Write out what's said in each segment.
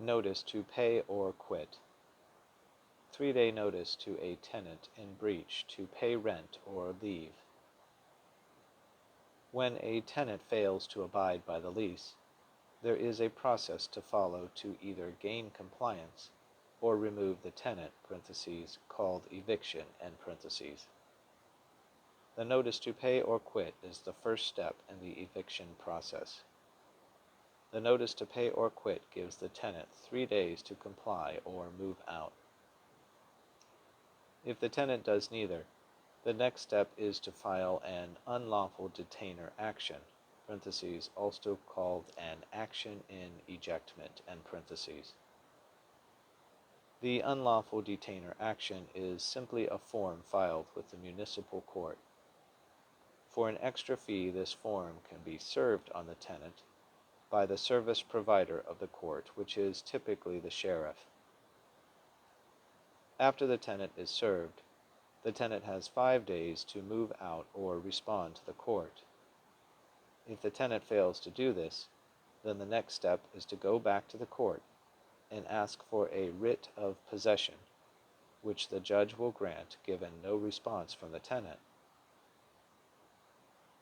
Notice to pay or quit. 3-day notice to a tenant in breach to pay rent or leave. When a tenant fails to abide by the lease, there is a process to follow to either gain compliance or remove the tenant (called eviction). The notice to pay or quit is the first step in the eviction process. The notice to pay or quit gives the tenant 3 days to comply or move out. If the tenant does neither, the next step is to file an unlawful detainer action (also called an action in ejectment). The unlawful detainer action is simply a form filed with the municipal court. For an extra fee, this form can be served on the tenant by the service provider of the court, which is typically the sheriff. After the tenant is served, the tenant has 5 days to move out or respond to the court. If the tenant fails to do this, then the next step is to go back to the court and ask for a writ of possession, which the judge will grant given no response from the tenant.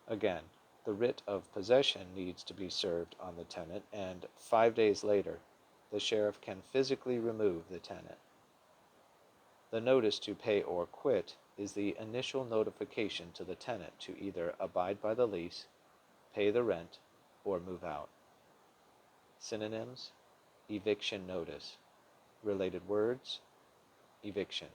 Again, the writ of possession needs to be served on the tenant, and 5 days later, the sheriff can physically remove the tenant. The notice to pay or quit is the initial notification to the tenant to either abide by the lease, pay the rent, or move out. Synonyms: eviction notice. Related words: eviction.